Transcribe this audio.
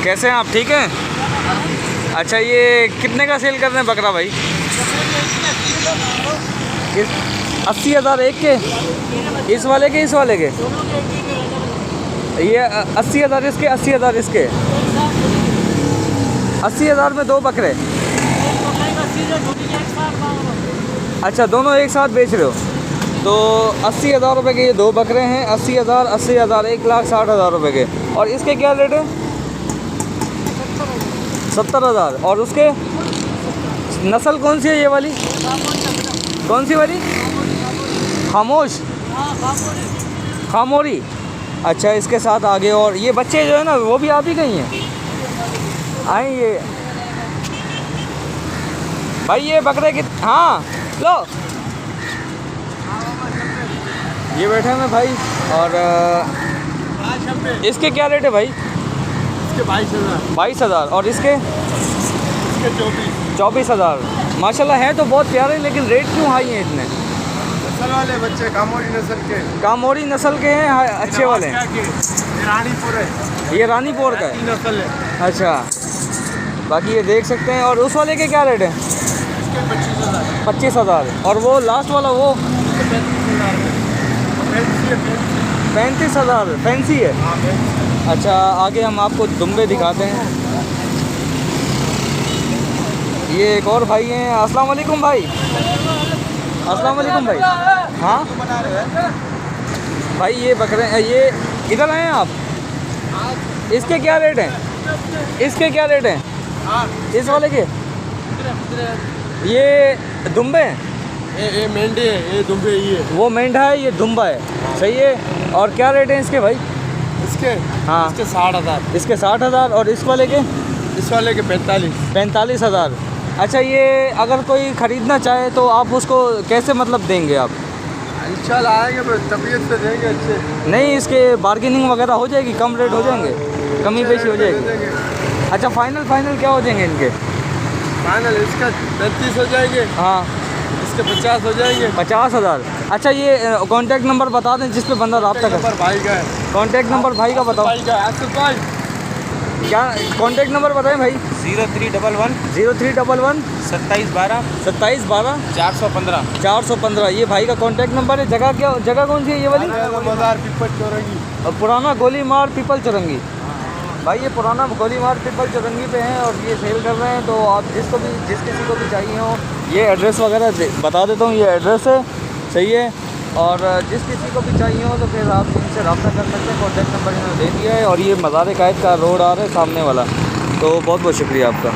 कैसे हैं आप, ठीक हैं? अच्छा, ये कितने का सेल कर रहे हैं बकरा भाई? 80,000 एक के? इस वाले के, इस वाले के? ये 80,000 इसके, 80,000 इसके। 80,000 में दो बकरे? अच्छा, दोनों एक साथ बेच रहे हो? तो 80,000 रुपये के ये दो बकरे हैं। 80,000, 80,000, 1,60,000 रुपये के। और इसके क्या रेट है? 70,000। और उसके नस्ल कौन सी है ये वाली? कौन सी वाली? खामोश, खामोरी। अच्छा, इसके साथ आगे और ये बच्चे जो है ना वो भी आप ही कहीं हैं? आए ये भाई, ये बकरे की, हाँ लो, ये बैठे हैं भाई। और इसके क्या रेट है भाई? इसके 22,000। 22,000। और इसके? इसके 24,000। माशाल्लाह है तो बहुत प्यारे, लेकिन रेट क्यों हाई हैं इतने? नस्ल वाले बच्चे कामोरी नस्ल के। कामोरी नस्ल के हैं, अच्छे वाले हैं। ये रानीपुर है। ये रानीपुर का है? नस्ल है। अच्छा, बाकी ये देख सकते हैं। और उस वाले के क्या रेट है? इसके 25,000। 25,000। और वो लास्ट वाला वो? 35,000। फैंसी है? अच्छा, आगे हम आपको दुम्बे दिखाते हैं। ये एक और भाई हैं। अस्सलाम वालेकुम भाई। अस्सलाम वालेकुम भाई। हाँ भाई, ये बकरे, ये इधर आए हैं आप? इसके क्या रेट हैं? इसके क्या रेट हैं इस वाले के? ये दुम्बे हैं? ये मेंढी है, ये दुम्बे ही है। वो मेंढा है, ये दुम्बा है। सही है। और क्या रेट है इसके भाई? इसके? हाँ, इसके 60,000। इसके 60,000। और इस वाले के? इस वाले के 45,000। अच्छा, ये अगर कोई ख़रीदना चाहे तो आप उसको कैसे मतलब देंगे आप? इंशाल्लाह आएंगे, बस तबीयत से देंगे अच्छे। नहीं, इसके बार्गेनिंग वगैरह हो जाएगी? कम रेट हो जाएंगे? कमी बेशी हो जाएगी? अच्छा, फाइनल क्या हो जाएंगे इनके? फाइनल इसका 35 हो जाएंगे। हाँ, इसके 50 हो जाएंगे। 50,000। अच्छा, ये कॉन्टैक्ट नंबर बता दें जिस पे बंदा रब्ता कर। भाई का है। कॉन्टैक्ट नंबर भाई का बताओ। भाई का आसिफ भाई। क्या कॉन्टैक्ट नंबर बताएं भाई? 0311 0311 2712 2712 415। 415। ये भाई का कॉन्टैक्ट नंबर है। जगह कौन सी है ये वाली? बाजार पीपल चौरंगी। और पुराना गोली मार पीपल चौरंगी। भाई, ये पुराना गोली मार पीपल चौरंगी पे हैं और ये सेल कर रहे हैं। तो आप जिस किसी को भी चाहिए हो, ये एड्रेस वगैरह बता देता हूँ। ये एड्रेस है, सही है। और जिस किसी को भी चाहिए हो तो फिर आप इनसे रब्ता कर सकते हैं। कॉन्टैक्ट नंबर इन्होंने दे दिया है। और ये मज़ार-ए-कायद का रोड आ रहा है सामने वाला। तो बहुत बहुत शुक्रिया आपका।